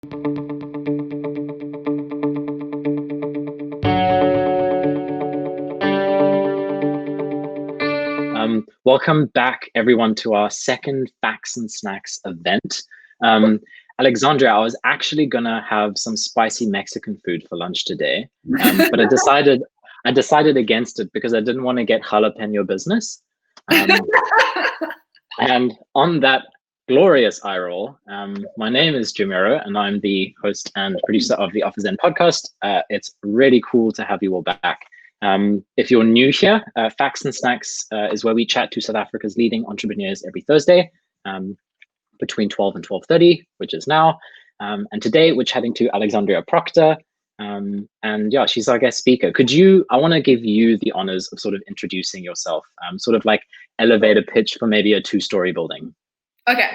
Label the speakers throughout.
Speaker 1: Welcome back, everyone, to our second Facts and Snacks event. Alexandria, I was actually gonna have some spicy Mexican food for lunch today, but I decided against it because I didn't want to get jalapeno business. And on that glorious eye roll, my name is Jamiro, and I'm the host and producer of the OfferZen podcast. It's really cool to have you all back. If you're new here, Facts and Snacks is where we chat to South Africa's leading entrepreneurs every Thursday between 12 and 12:30, which is now. And today we're chatting to Alexandria Procter. And yeah, she's our guest speaker. I want to give you the honors of sort of introducing yourself, sort of like elevator pitch for maybe a 2-story building.
Speaker 2: Okay.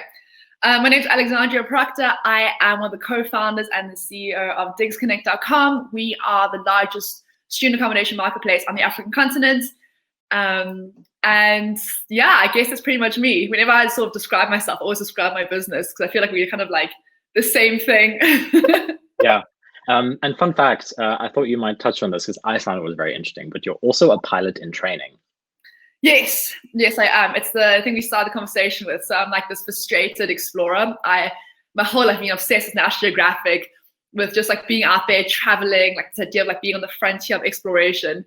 Speaker 2: My name is Alexandria Procter. I am one of the co-founders and the CEO of DigsConnect.com. We are the largest student accommodation marketplace on the African continent. And yeah, I guess that's pretty much me. Whenever I sort of describe myself, I always describe my business because I feel like we're kind of like the same thing.
Speaker 1: Yeah. And fun fact, I thought you might touch on this because I found it was very interesting, but you're also a pilot in training.
Speaker 2: Yes, I am. It's the thing we started the conversation with. So I'm like this frustrated explorer. My whole life being obsessed with National Geographic, with just like being out there traveling, like this idea of like being on the frontier of exploration.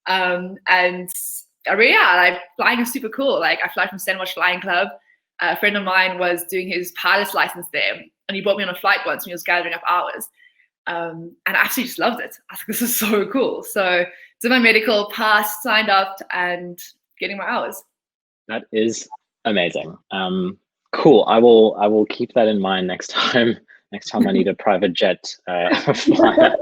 Speaker 2: And flying is super cool. Like I fly from Stellenbosch Flying Club. A friend of mine was doing his pilot's license there, and he brought me on a flight once when he was gathering up hours. And I actually just loved it. I was like, this is so cool. So did my medical, passed, signed up, and getting my hours.
Speaker 1: That is amazing. Cool. I will keep that in mind next time. Next time I need a private jet flyer.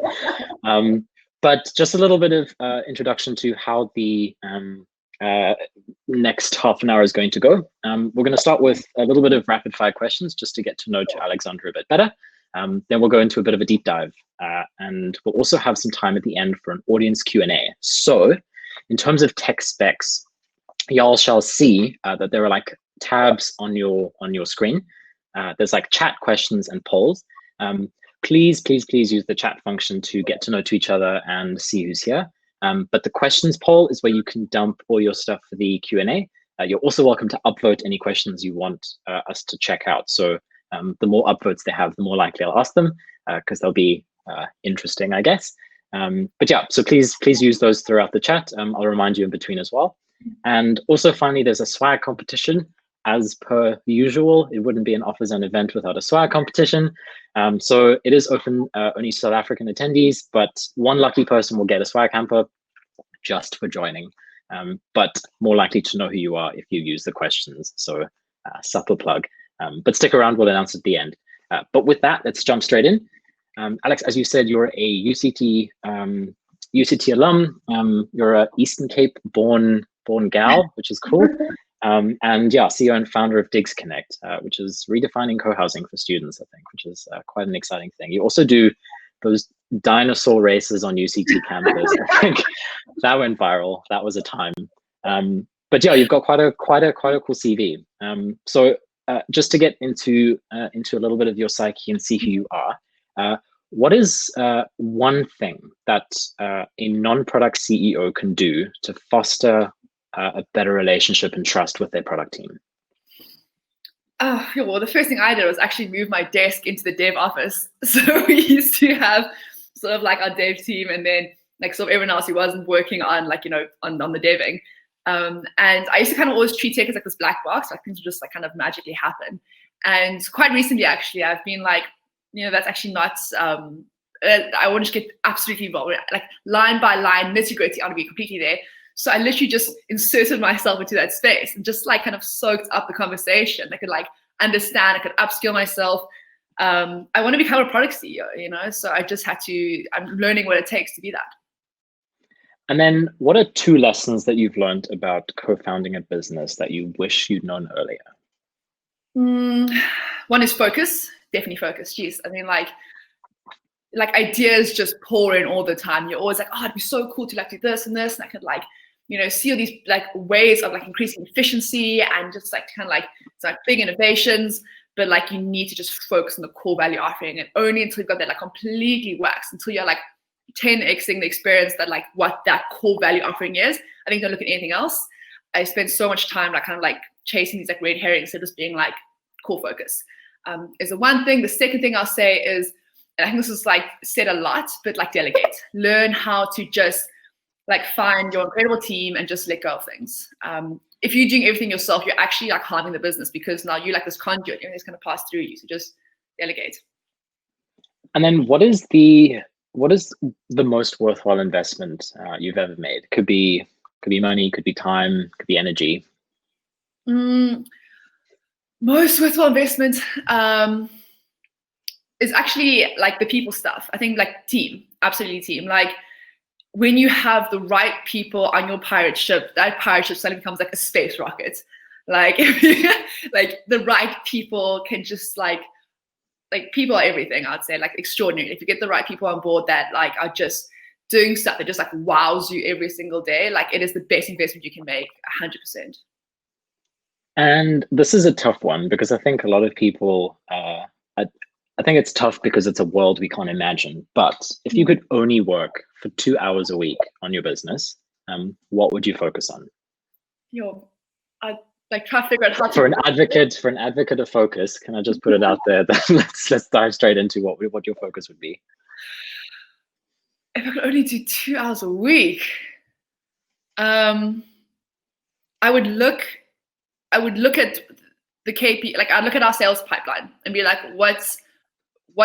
Speaker 1: But just a little bit of introduction to how the next half an hour is going to go. We're going to start with a little bit of rapid fire questions just to get to know Alexandra a bit better. Then we'll go into a bit of a deep dive, and we'll also have some time at the end for an audience Q&A. So in terms of tech specs, y'all shall see that there are like tabs on your screen. There's like chat, questions, and polls. Please use the chat function to get to know each other and see who's here. But the questions poll is where you can dump all your stuff for the Q&A. You're also welcome to upvote any questions you want us to check out. So the more upvotes they have, the more likely I'll ask them because they'll be interesting, I guess. But yeah, so please use those throughout the chat. I'll remind you in between as well. And also finally, there's a swag competition. As per usual, it wouldn't be an OfferZen event without a swag competition. So it is open only to South African attendees, but one lucky person will get a swag hamper just for joining. But more likely to know who you are if you use the questions. So subtle plug. But stick around, we'll announce at the end. But with that, let's jump straight in. Alex, as you said, you're a UCT alum. You're a Eastern Cape born gal, which is cool. And yeah, CEO and founder of DigsConnect, which is redefining co-housing for students, I think, which is quite an exciting thing. You also do those dinosaur races on UCT campus. I think that went viral. That was a time. But yeah, you've got quite a cool CV. So just to get into a little bit of your psyche and see who you are, what is one thing that a non-product CEO can do to foster a better relationship and trust with their product team?
Speaker 2: Well, the first thing I did was actually move my desk into the dev office. So we used to have sort of like our dev team and then like sort of everyone else who wasn't working on like, on the deving. And I used to kind of always treat tech as like this black box, like things would just like kind of magically happen. And quite recently, actually, I've been like, that's actually not, I want to get absolutely involved, like line by line, nitty-gritty, I want to be completely there. So I literally just inserted myself into that space and just like kind of soaked up the conversation. I could like understand, I could upskill myself. I want to become a product CEO, so I just I'm learning what it takes to be that.
Speaker 1: And then what are 2 lessons that you've learned about co-founding a business that you wish you'd known earlier?
Speaker 2: One is focus, definitely focus. Jeez, I mean like ideas just pour in all the time. You're always like, oh, it'd be so cool to like do this and this. And I could like, see all these like ways of like increasing efficiency and just like kind of like, it's like big innovations. but like you need to just focus on the core value offering, and only until you've got that like completely waxed, until you're like 10xing the experience that like what that core value offering is, I think don't look at anything else. I spent so much time like kind of like chasing these like red herrings instead of just being like core focus is the one thing. The second thing I'll say is, and I think this is like said a lot, but like delegate. Learn how to just like find your incredible team and just let go of things. If you're doing everything yourself, you're actually like harming the business, because now you're like this conduit, everything's going to pass through you. So just delegate.
Speaker 1: And then what is the most worthwhile investment you've ever made? Could be money, could be time, could be energy.
Speaker 2: Most worthwhile investment is actually like the people stuff. I think like team, absolutely team. Like when you have the right people on your pirate ship, that pirate ship suddenly becomes like a space rocket. Like like the right people can just like people are everything, I'd say, like extraordinary. If you get the right people on board that like are just doing stuff that just like wows you every single day, like it is the best investment you can make, 100%.
Speaker 1: And this is a tough one, because I think a lot of people, I think it's tough because it's a world we can't imagine. But if you could only work for 2 hours a week on your business, what would you focus on?
Speaker 2: I like try to figure out how to.
Speaker 1: For an advocate of focus, can I just put it out there that let's dive straight into what your focus would be?
Speaker 2: If I could only do 2 hours a week, I would look at the KP, like I'd look at our sales pipeline and be like, what's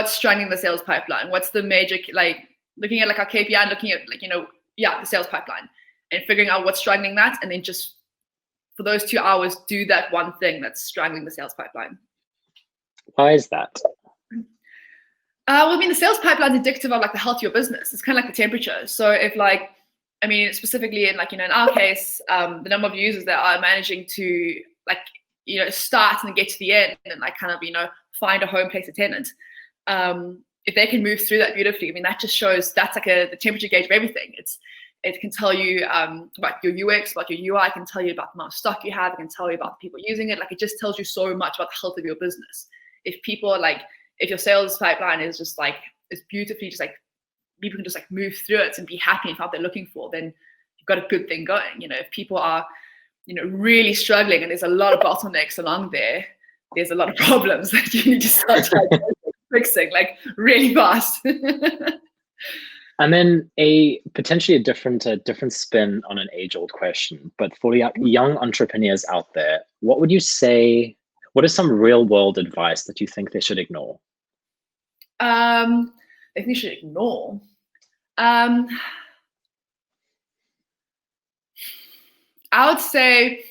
Speaker 2: strangling the sales pipeline? What's the major, like looking at like our KPI, looking at like, the sales pipeline and figuring out what's strangling that. And then just for those 2 hours, do that one thing that's strangling the sales pipeline.
Speaker 1: Why is that?
Speaker 2: Well, I mean, the sales pipeline is indicative of like the health of your business. It's kind of like the temperature. So if like, I mean, specifically in like, in our case, the number of users that are managing to like, start and get to the end and like kind of, find a home place attendant. If they can move through that beautifully, I mean, that just shows that's like the temperature gauge of everything. It can tell you about your UX, about your UI, it can tell you about the amount of stock you have, it can tell you about the people using it. Like it just tells you so much about the health of your business. If people are like, if your sales pipeline is just like, it's beautifully just like, people can just like move through it and be happy and what they're looking for, then you've got a good thing going. If people are, really struggling and there's a lot of bottlenecks along there, there's a lot of problems that you need to start fixing like really fast.
Speaker 1: And then potentially a different spin on an age-old question, but for young entrepreneurs out there, what would you say? What is some real-world advice that you think they should ignore?
Speaker 2: I think they should ignore. I would say,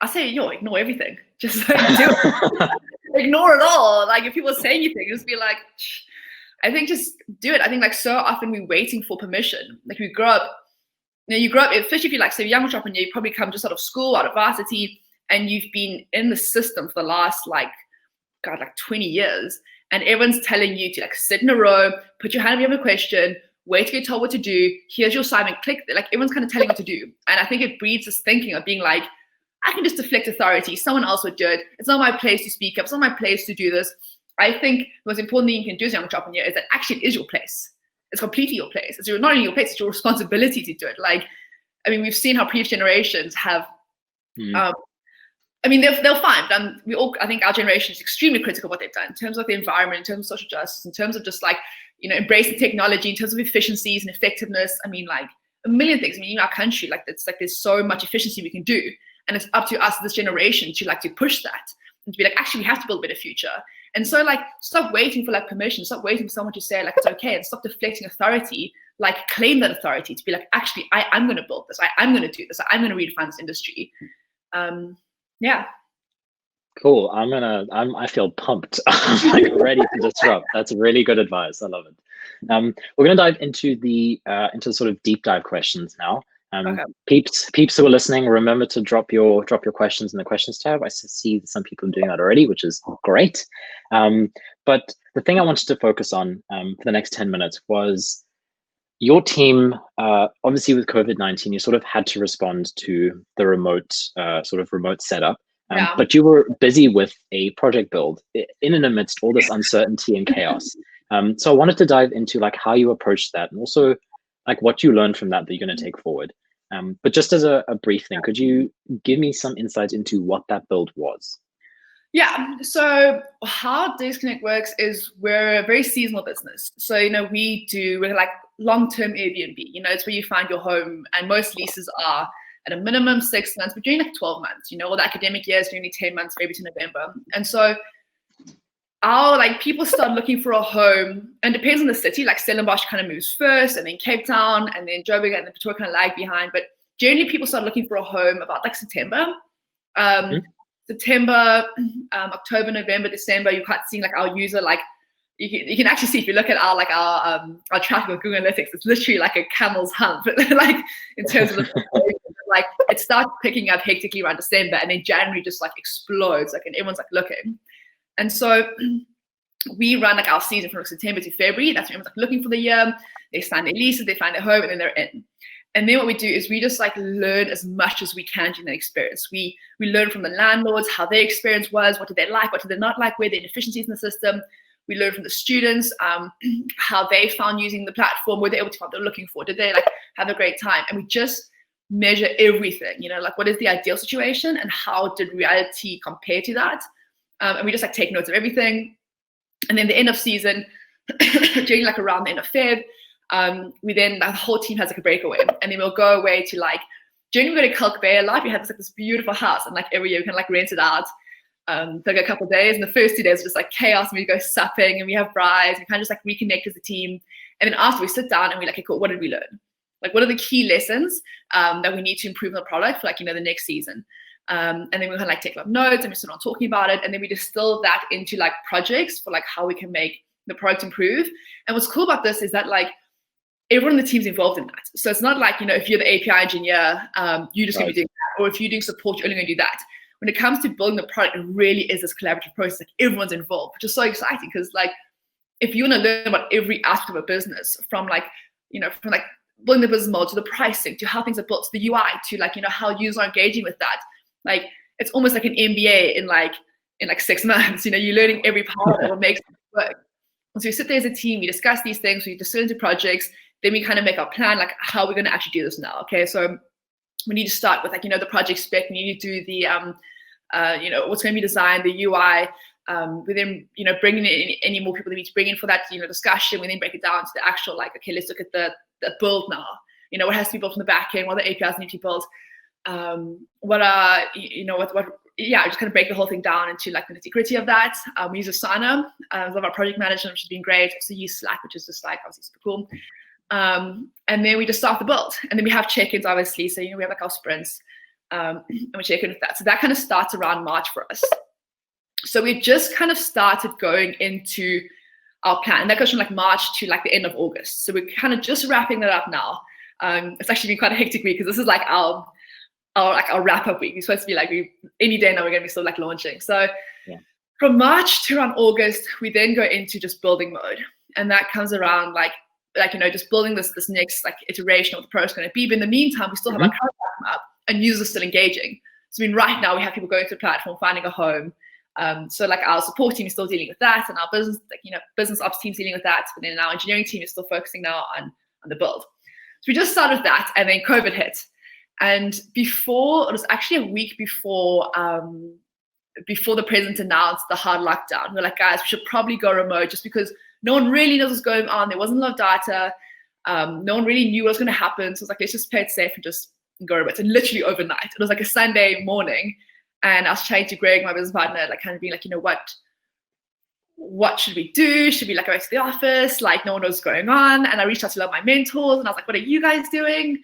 Speaker 2: ignore everything. Just like do it. Ignore it all. Like if people say anything, just be like, I think just do it. I think like so often we're waiting for permission. Like we grow up, especially if you're like, say, a young entrepreneur, you probably come just out of school, out of varsity, and you've been in the system for the last like 20 years. And everyone's telling you to like sit in a row, put your hand up, you have a question, wait to get told what to do. Here's your assignment, click. Like everyone's kind of telling you what to do. And I think it breeds this thinking of being like, I can just deflect authority. Someone else would do it. It's not my place to speak up. It's not my place to do this. I think the most important thing you can do as a young entrepreneur is that actually it is your place. It's completely your place. It's not only your place, it's your responsibility to do it. Like, I mean, we've seen how previous generations have, I mean, they'll find. I think our generation is extremely critical of what they've done in terms of the environment, in terms of social justice, in terms of just like, embracing technology, in terms of efficiencies and effectiveness. I mean, like a million things. I mean, in our country, like it's like there's so much efficiency we can do, and it's up to us, this generation, to push that and to be like, actually, we have to build a better future. And so, like, stop waiting for like permission. Stop waiting for someone to say like it's okay, and stop deflecting authority. Like, claim that authority to be like, actually, I'm going to build this. I'm going to do this. I'm going to redefine this industry. Yeah.
Speaker 1: Cool. I feel pumped. I'm like ready to disrupt. That's really good advice. I love it. We're going to dive into into sort of deep dive questions now. Okay. Peeps who are listening, remember to drop your questions in the questions tab. I see some people are doing that already, which is great. But the thing I wanted to focus on for the next 10 minutes was your team. Obviously, with COVID-19, you sort of had to respond to the remote setup.
Speaker 2: Yeah.
Speaker 1: But you were busy with a project build in and amidst all this uncertainty and chaos. So I wanted to dive into like how you approached that, and also like what you learned from that you're going to take forward. But just as a brief thing, could you give me some insight into what that build was?
Speaker 2: Yeah, so how DigsConnect works is we're a very seasonal business. So, we're like long-term Airbnb, it's where you find your home, and most leases are at a minimum 6 months, but during like 12 months, all the academic years, only 10 months, maybe to November. And so people start looking for a home, and depends on the city, like Stellenbosch kind of moves first, and then Cape Town, and then Joburg and the Pretoria kind of lag behind. But generally people start looking for a home about like September. September, October, November, December, you can't see like our user, like you can actually see if you look at our traffic on Google Analytics, it's literally like a camel's hump, like in terms of like it starts picking up hectically around December, and then January just like explodes, like, and everyone's like looking. And so we run like our season from September to February. That's when everyone's like looking for the year. They sign their leases, they find their home, and then they're in. And then what we do is we just like learn as much as we can during that experience. We learn from the landlords how their experience was, what did they like, what did they not like, where the inefficiencies in the system. We learn from the students how they found using the platform, were they able to find what they're looking for, did they like have a great time. And we just measure everything, like what is the ideal situation and how did reality compare to that. And we just like take notes of everything. And then the end of season, generally like around the end of Feb, we then, the whole team has like a breakaway, and then we'll go away to like, generally we go to Kalk Bay a lot. We have this beautiful house, and like every year we can like rent it out for like a couple of days. And the first 2 days was just like chaos, and we go supping and we have brides, we kind of just like reconnect as a team. And then after we sit down and we're like, okay, cool, what did we learn? Like, what are the key lessons that we need to improve on the product for like, the next season? And then we kind of like take a lot of notes, and we start on talking about it, and then we distill that into like projects for like how we can make the product improve. And what's cool about this is that like everyone in the team's involved in that. So it's not like, if you're the API engineer, you're just going to be doing that, or if you're doing support, you're only going to do that. When it comes to building the product, it really is this collaborative process. Like everyone's involved, which is so exciting, because like if you want to learn about every aspect of a business, from like, from like building the business model to the pricing to how things are built to the UI to like, how users are engaging with that, like it's almost like an MBA in like 6 months. You're learning every part of what makes it work. And so we sit there as a team, we discuss these things, we distill into projects, then we kind of make our plan, like how we're going to actually do this now. Okay, so we need to start with like, the project spec, we need to do the, what's going to be designed, the UI. We then, bring in any more people that we need to bring in for that, discussion. We then break it down to the actual, like, okay, let's look at the build now. What has to be built from the back end, what the APIs need to be built. Just kind of break the whole thing down into like the nitty-gritty of that. We use Asana, a lot of our project management, which has been great. Also use Slack, which is just like obviously super cool. And then we just start the build, and then we have check-ins, obviously. So we have like our sprints, and we check in with that. So that kind of starts around March for us. So we just kind of started going into our plan, and that goes from like March to like the end of August. So we're kind of just wrapping that up now. It's actually been quite a hectic week, because this is like our wrap-up week. We're supposed to be like, any day now we're going to be still like launching. So from March to around August, we then go into just building mode, and that comes around like just building this next like iteration of what the product is going to be. But in the meantime, we still have our current platform up, and users are still engaging. So right now we have people going to the platform, finding a home. So like our support team is still dealing with that, and our business, business ops team is dealing with that. But then our engineering team is still focusing now on the build. So we just started with that, and then COVID hit. And it was actually a week before the president announced the hard lockdown. We're like, guys, we should probably go remote, just because no one really knows what's going on. There wasn't a lot of data. No one really knew what was going to happen. So it's like, let's just play it safe and just go remote. And literally overnight, it was like a Sunday morning, and I was chatting to Greg, my business partner, like kind of being like, what should we do? Should we like go to the office? Like no one knows what's going on. And I reached out to a lot of my mentors, and I was like, what are you guys doing?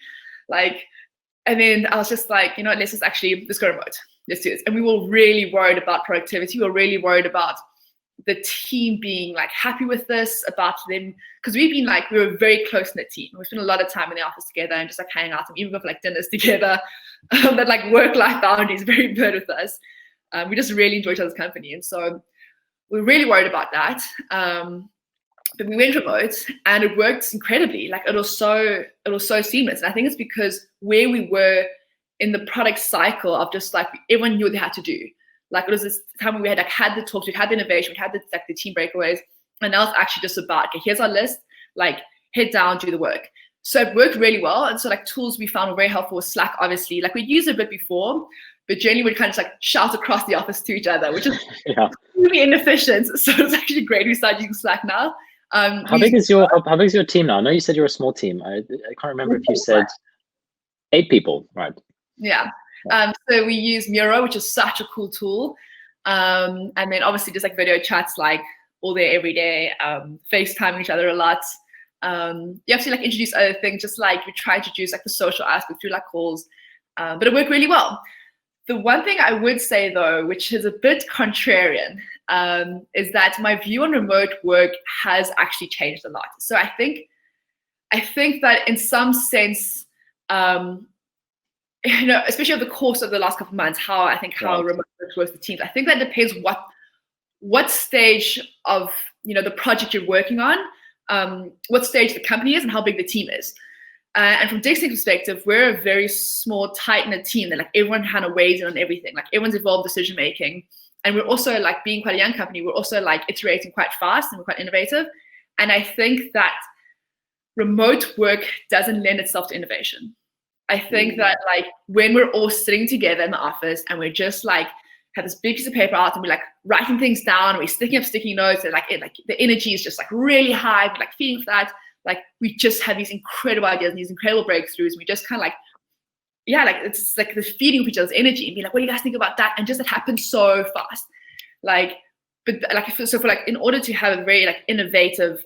Speaker 2: And then I was just like, let's go remote. Let's do this. And we were really worried about productivity. We were really worried about the team being like happy with this, about them, because we were very close in the team. We spent a lot of time in the office together and just like hanging out, and even go for like dinners together. That like work-life boundary is very good with us. We just really enjoy each other's company, and so we were really worried about that. But we went remote, and it worked incredibly. Like it was so seamless. And I think it's because where we were in the product cycle of just like everyone knew what they had to do. Like it was this time when we had the talks, we had the innovation, we had the team breakaways, and now it's actually just about, okay, here's our list, like head down, do the work. So it worked really well. And so like tools we found were very helpful with Slack, obviously. Like we'd used it a bit before, but generally we'd kind of just like shout across the office to each other, which is really inefficient. So it's actually great we started using Slack now.
Speaker 1: How big is your team now? I know you said you're a small team. I can't remember if you said 8 people, right?
Speaker 2: Yeah. So we use Miro, which is such a cool tool. And then obviously just like video chats, like all day, every day, FaceTiming each other a lot. You have to like introduce other things, just like we try to introduce like the social aspect through like calls, but it worked really well. The one thing I would say though, which is a bit contrarian, is that my view on remote work has actually changed a lot. So I think that in some sense, especially over the course of the last couple of months, how remote work works with teams. I think that depends what stage of the project you're working on, what stage the company is, and how big the team is. And from DigsConnect's perspective, we're a very small, tight-knit team that like everyone kind of weighs in on everything. Like everyone's involved in decision making, and we're also like being quite a young company. We're also like iterating quite fast and we're quite innovative. And I think that remote work doesn't lend itself to innovation. I think that like when we're all sitting together in the office and we're just like have this big piece of paper out and we're like writing things down, and we're sticking up sticky notes, and like the energy is just like really high, we're like feeling that. Like we just have these incredible ideas and these incredible breakthroughs. We just kind of like, it's like the feeding of each other's energy and be like, what do you guys think about that? And just it happens so fast. In order to have a very like innovative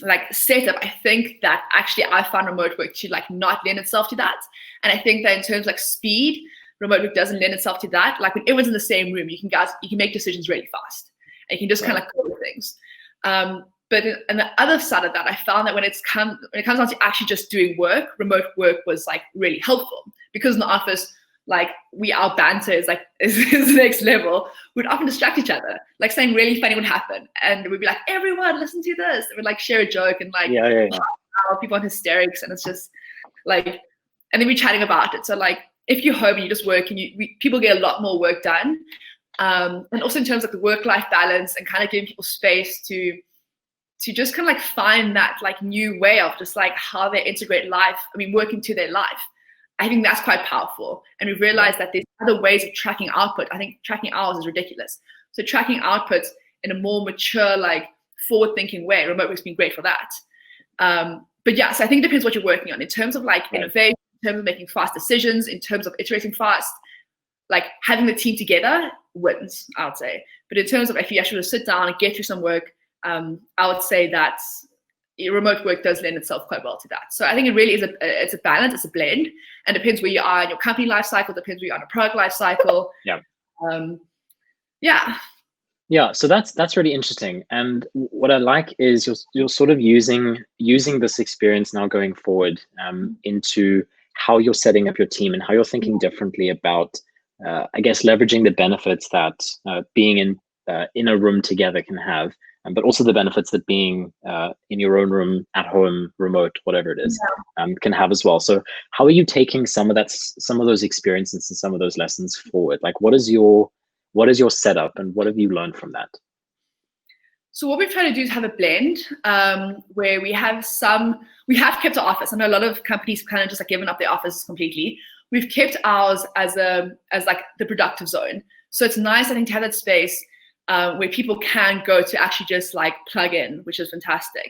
Speaker 2: like setup, I think that actually I found remote work to like not lend itself to that. And I think that in terms of like speed, remote work doesn't lend itself to that. Like when everyone's in the same room, you can make decisions really fast and you can just kind of like go with things. But on the other side of that, I found that when it comes down to actually just doing work, remote work was like really helpful, because in the office, like our banter is like is the next level. We'd often distract each other, like something really funny would happen, and we'd be like, everyone, listen to this. And we'd like share a joke and like people on hysterics, and it's just like, and then we're chatting about it. So like if you're home and you just work, and people get a lot more work done, and also in terms of the work-life balance and kind of giving people space to just kind of like find that like new way of just like how they integrate work into their life. I think that's quite powerful. And we've realized that there's other ways of tracking output. I think tracking hours is ridiculous. So tracking output in a more mature, like forward-thinking way, remote work's been great for that. But yeah, so I think it depends what you're working on in terms of like innovation, in terms of making fast decisions, in terms of iterating fast, like having the team together wins, I would say. But in terms of if you actually sit down and get through some work, I would say that remote work does lend itself quite well to that. So I think it really is it's a balance, it's a blend, and depends where you are in your company life cycle, depends where you are in a product life cycle.
Speaker 1: So that's really interesting. And what I like is you're sort of using this experience now going forward into how you're setting up your team and how you're thinking differently about I guess leveraging the benefits that being in a room together can have, but also the benefits that being in your own room, at home, remote, whatever it is, can have as well. So how are you taking some of those experiences and some of those lessons forward? Like what is your setup and what have you learned from that?
Speaker 2: So what we're trying to do is have a blend where we have kept our office. I know a lot of companies kind of just like given up their office completely. We've kept ours as like the productive zone. So it's nice, I think, to have that space where people can go to actually just like plug in, which is fantastic.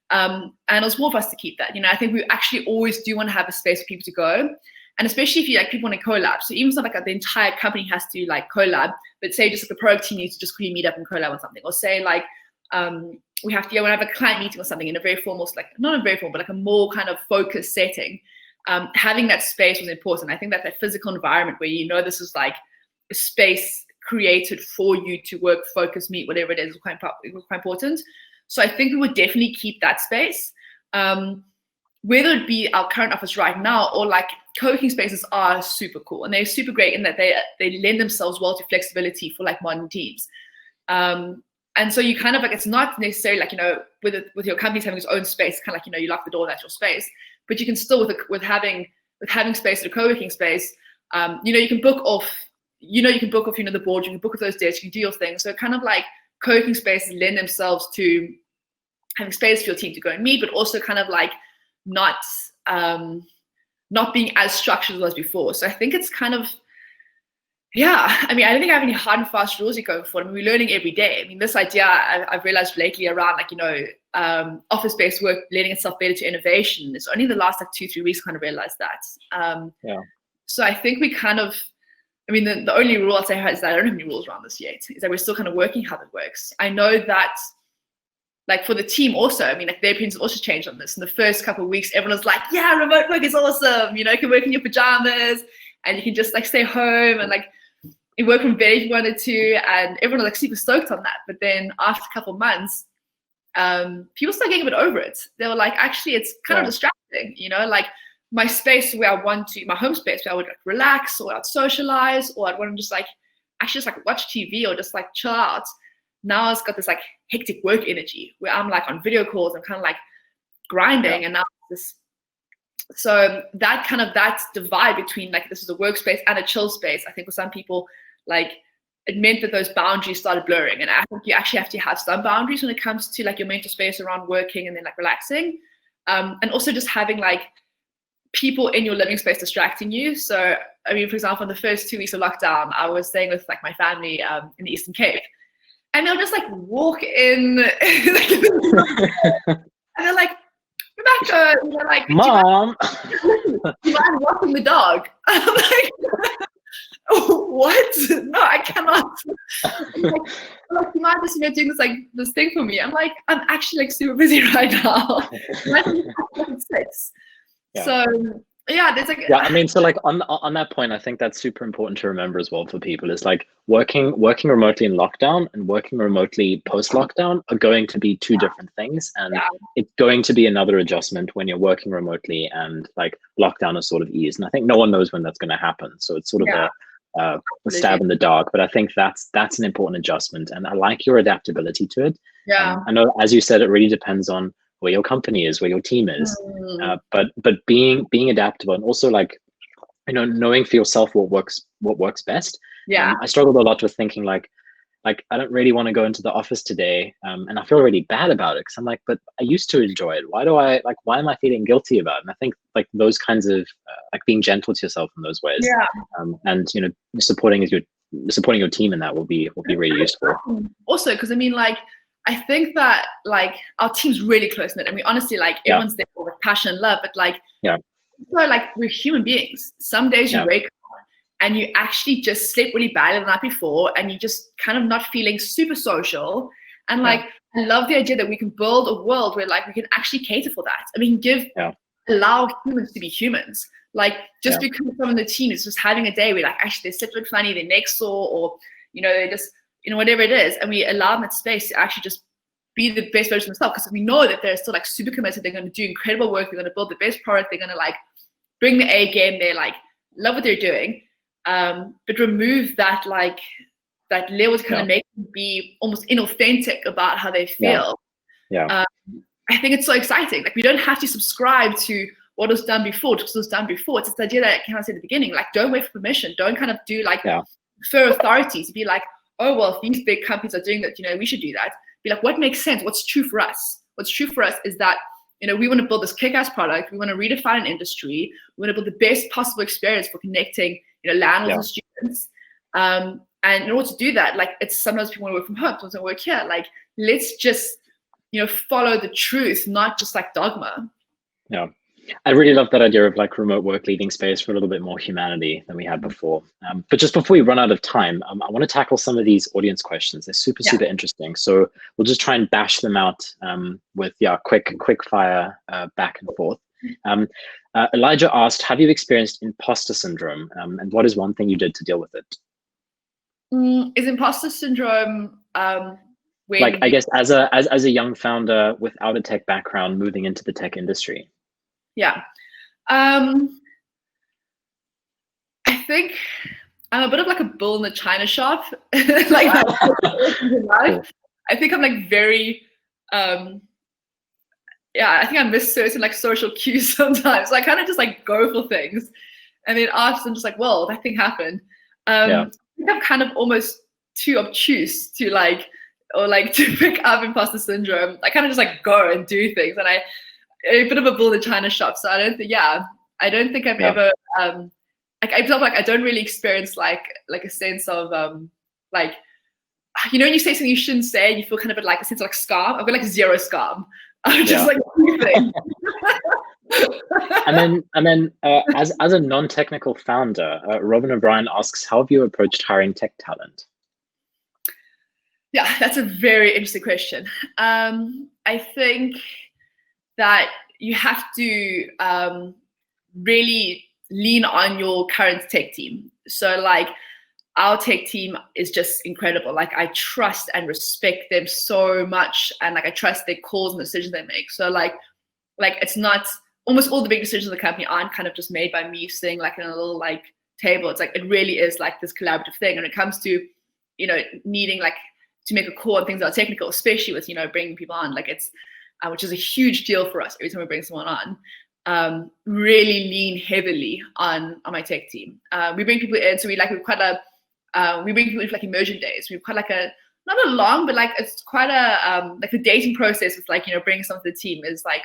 Speaker 2: And it's more for us to keep that. I think we actually always do want to have a space for people to go. And especially if you like people want to collab. So even something like the entire company has to like collab, but say just like the product team needs to just quickly meet up and collab on something. Or say like we have to go and have a client meeting or something in a very formal, like not a very formal, but like a more kind of focused setting. Having that space was important. I think that physical environment where this is like a space created for you to work, focus, meet, whatever it is, quite important. So I think we would definitely keep that space. Whether it be our current office right now or like co-working spaces are super cool, and they're super great in that they lend themselves well to flexibility for like modern teams. And so you kind of like, it's not necessarily like, with your companies having its own space, kind of like, you lock the door, that's your space, but you can still with having space at a co-working space, you can book off you can book off, the board, you can book off those days, you can do your thing. So kind of like co-working spaces lend themselves to having space for your team to go and meet, but also kind of like not being as structured as it was before. So I think it's kind of, I mean, I don't think I have any hard and fast rules you're going for. I mean, we're learning every day. I mean, this idea I've realized lately around like, office-based work lending itself better to innovation. It's only the last like 2-3 weeks kind of realized that. So I think we kind of, I mean, the only rule I'd say is that I don't have any rules around this yet, is that we're still kind of working how it works. I know that like for the team also, I mean, like their opinions also changed on this. In the first couple of weeks, everyone was like, yeah, remote work is awesome. You can work in your pajamas and you can just like stay home and like you work from bed if you wanted to. And everyone was like super stoked on that. But then after a couple of months, people started getting a bit over it. They were like, actually, it's kind of distracting, like my space where I want to, my home space where I would like relax or I'd socialize or I'd want to just like, actually just like watch TV or just like chill out. Now it's got this like hectic work energy where I'm like on video calls, I'm kind of like grinding and now this. So that divide between like this is a workspace and a chill space, I think for some people, like it meant that those boundaries started blurring. And I think you actually have to have some boundaries when it comes to like your mental space around working and then like relaxing. And also just having like people in your living space distracting you. So, I mean, for example, in the first 2 weeks of lockdown, I was staying with like my family in the Eastern Cape. And they'll just like walk in and they're like, Rebecca, and they're like,
Speaker 1: Mom,
Speaker 2: do you mind walking the dog? I'm like, what? No, I cannot. I'm like, you mind just doing this thing for me? I'm like, I'm actually like super busy right now. So there's like
Speaker 1: I mean, so like on that point, I think that's super important to remember as well for people is like working remotely in lockdown and working remotely post lockdown are going to be two different things, and it's going to be another adjustment when you're working remotely and like lockdown is sort of eased. And I think no one knows when that's going to happen, so it's sort of a stab in the dark. But I think that's an important adjustment, and I like your adaptability to it. I know, as you said, it really depends on where your company is, where your team is, but being adaptable and also like, knowing for yourself what works best. I struggled a lot with thinking like I don't really want to go into the office today, and I feel really bad about it because I'm like, but I used to enjoy it. Why am I feeling guilty about it? And I think like those kinds of like being gentle to yourself in those ways, and supporting your team in that will be really useful.
Speaker 2: Also, because I mean, like, I think that like our team's really close knit, and we honestly like everyone's there with passion and love. But like, so like we're human beings. Some days you wake up and you actually just slept really badly the night before, and you're just kind of not feeling super social. And like, I love the idea that we can build a world where like we can actually cater for that. I mean, allow humans to be humans. Like just because someone on the team is just having a day where like actually they slept a bit funny, their neck's sore, or they just whatever it is, and we allow them that space to actually just be the best version of themselves, because we know that they're still like super committed, they're going to do incredible work, they're going to build the best product, they're going to like bring the A game, they're like love what they're doing, but remove that like that level to kind of make them be almost inauthentic about how they feel. I think it's so exciting. Like we don't have to subscribe to what was done before just because it was done before. It's this idea that I said at the beginning, like don't wait for permission, don't kind of do like for authority to be like, oh, well, if these big companies are doing that, we should do that. Be like, what makes sense? What's true for us? What's true for us is that, we want to build this kick-ass product. We want to redefine an industry. We want to build the best possible experience for connecting, landlords and students. And in order to do that, like, it's sometimes people want to work from home, sometimes want to work here. Like, let's just, follow the truth, not just like dogma.
Speaker 1: Yeah. I really love that idea of like remote work leaving space for a little bit more humanity than we had before. But just before we run out of time, I want to tackle some of these audience questions. They're super interesting. So we'll just try and bash them out with quick fire back and forth. Elijah asked, have you experienced imposter syndrome? And what is one thing you did to deal with it?
Speaker 2: Is imposter syndrome
Speaker 1: like, I guess as a young founder without a tech background moving into the tech industry?
Speaker 2: I think I'm a bit of like a bull in the china shop. Like I think I'm like very I think I miss certain like social cues sometimes. So I kind of just like go for things, and then after I'm just like, well, that thing happened. think I'm kind of almost too obtuse to to pick up imposter syndrome. I kind of just like go and do things, and a bit of a bull in China shop. So I don't think I've ever I feel like I don't really experience like a sense of like, you know, when you say something you shouldn't say, you feel kind of like a sense of like scam. I've got like zero scam. I'm just like moving.
Speaker 1: And then as a non-technical founder, Robin O'Brien asks, how have you approached hiring tech talent?
Speaker 2: Yeah, that's a very interesting question. I think that you have to really lean on your current tech team. So like our tech team is just incredible. Like I trust and respect them so much, and like I trust their calls and decisions they make. So like it's not, almost all the big decisions of the company aren't kind of just made by me sitting like in a little like table. It's like it really is like this collaborative thing. And when it comes to, you know, needing like to make a call and things that are technical, especially with, you know, bringing people on, like it's which is a huge deal for us every time we bring someone on. Really lean heavily on my tech team. We bring people in, so we bring people in for like immersion days. We've quite like not a long, but like it's quite a like the dating process with like, you know, bringing someone to the team is like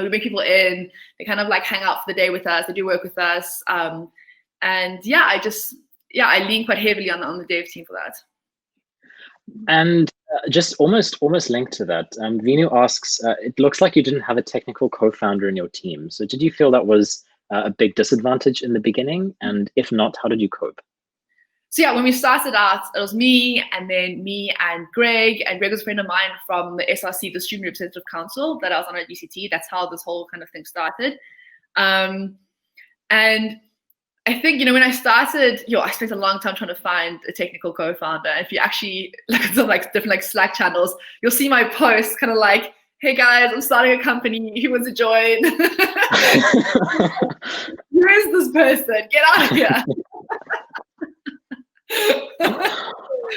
Speaker 2: we bring people in, they kind of like hang out for the day with us, they do work with us, and I lean quite heavily on the dev team for that.
Speaker 1: And just almost linked to that, Vinu asks, it looks like you didn't have a technical co-founder in your team. So did you feel that was a big disadvantage in the beginning? And if not, how did you cope?
Speaker 2: So yeah, when we started out, it was me and Greg, and Greg was a friend of mine from the SRC, the Student Representative Council that I was on at UCT. That's how this whole kind of thing started. And I think, you know, when I started, I spent a long time trying to find a technical co-founder. If you actually look at some like different like Slack channels, you'll see my posts kind of like, hey guys, I'm starting a company, who wants to join? Who is this person? Get out of here.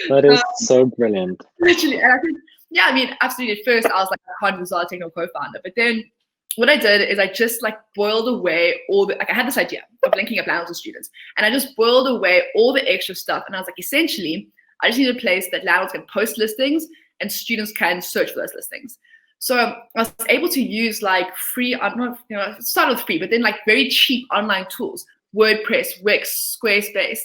Speaker 1: That is so brilliant.
Speaker 2: Literally, and I think, yeah, I mean, absolutely. At first, I was like, I can't start a technical co-founder. But then what I did is I just like boiled away I had this idea of linking up landlords with students, and I just boiled away all the extra stuff. And I was like, essentially, I just need a place that landlords can post listings and students can search for those listings. So I was able to use like free, I don't know, you know, start with free, but then like very cheap online tools, WordPress, Wix, Squarespace.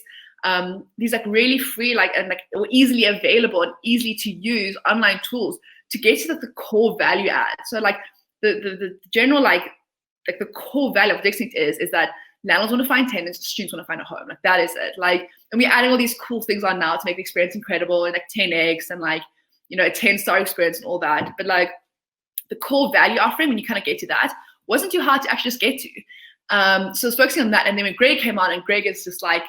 Speaker 2: These like really free, and easily available and easy to use online tools to get to the core value add. So like the general like the core value of DigsConnect is that landlords want to find tenants, students want to find a home. Like that is it. Like, and we're adding all these cool things on now to make the experience incredible, and like 10x and like, you know, a 10-star experience and all that. But like the core value offering, when you kind of get to that, wasn't too hard to actually just get to. So I was focusing on that. And then when Greg came on, and Greg is just like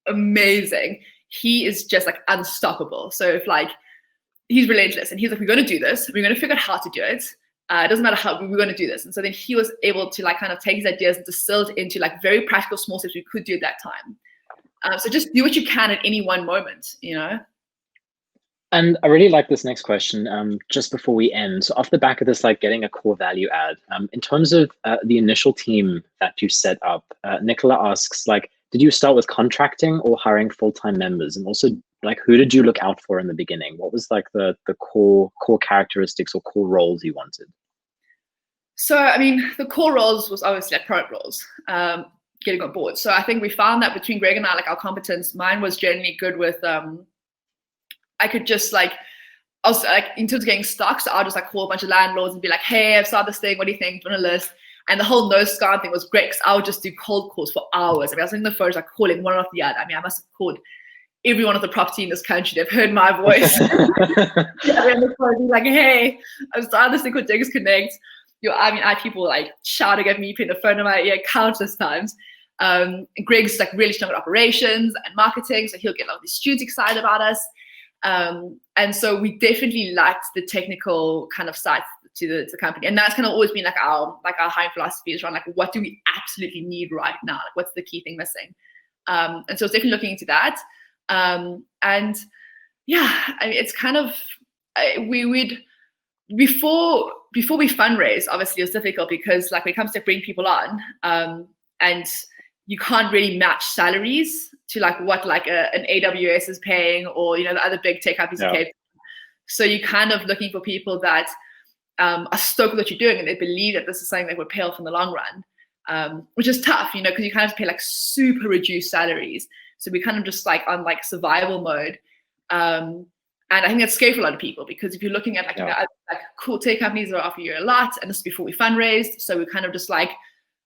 Speaker 2: amazing. He is just like unstoppable. So if like he's relentless, and he's like, we're going to do this, we're going to figure out how to do it. It doesn't matter how, we're going to do this. And so then he was able to like kind of take his ideas and distill it into like very practical small steps we could do at that time. So just do what you can at any one moment, you know.
Speaker 1: And I really like this next question, just before we end. So off the back of this, like getting a core value add, in terms of the initial team that you set up, Nicola asks, like, did you start with contracting or hiring full-time members? And also, like, who did you look out for in the beginning? What was like the core characteristics or core roles you wanted?
Speaker 2: So, I mean, the core roles was obviously like product roles, getting on board. So I think we found that between Greg and I, like our competence, mine was generally good with, I could just like, I was like, in terms of getting stuck, so I'll just like call a bunch of landlords and be like, hey, I've started this thing, what do you think? Do you want a list? And the whole no scam thing was great, because I would just do cold calls for hours. I mean, I was in the phone, like calling one after the other. I mean, I must have called every one of the property in this country. They've heard my voice. Yeah, on the phone, like, hey, I've started this thing called DigsConnect. I mean, I had people like shouting at me, putting the phone in my ear countless times. And Greg's like really strong at operations and marketing, so he'll get a lot of these students excited about us. And so we definitely liked the technical kind of side to the company, and that's kind of always been like our hiring philosophy is around like, what do we absolutely need right now? Like, what's the key thing missing? And so it's definitely looking into that. And yeah, I mean, it's kind of we would before we fundraise, obviously it was difficult because like when it comes to bring people on, and you can't really match salaries to like what like an AWS is paying, or the other big tech companies are paying. So you're kind of looking for people that are stoked with what you're doing and they believe that this is something that would pay off in the long run, which is tough, because you kind of pay like super reduced salaries. So we kind of just like on like survival mode. And I think that's scary for a lot of people, because if you're looking at like, like cool tech companies that offer you a lot, and this is before we fundraised, so we're kind of just like,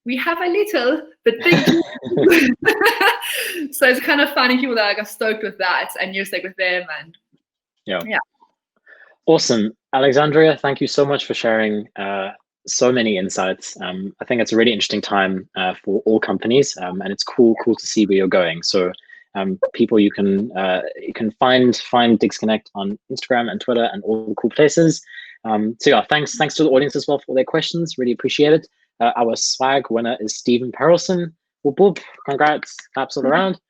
Speaker 2: we have a little but big. So it's kind of finding people that are stoked with that, and you're stoked with them, and yeah.
Speaker 1: Awesome. Alexandria, thank you so much for sharing so many insights. I think it's a really interesting time for all companies, and it's cool to see where you're going. So people, you can find DigsConnect on Instagram and Twitter and all the cool places. So yeah, thanks to the audience as well for their questions. Really appreciate it. Our swag winner is Stephen Perelson. Whoop, whoop. Congrats, claps all around.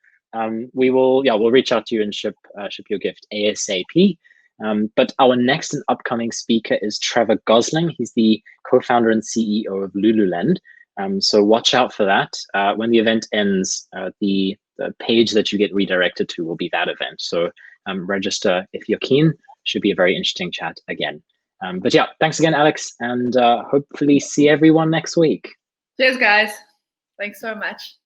Speaker 1: We'll reach out to you and ship your gift ASAP. But our next and upcoming speaker is Trevor Gosling. He's the co-founder and CEO of Lululemon. So watch out for that. When the event ends, the page that you get redirected to will be that event. So register if you're keen. Should be a very interesting chat again. But yeah, thanks again, Alex, and hopefully see everyone next week.
Speaker 2: Cheers, guys. Thanks so much.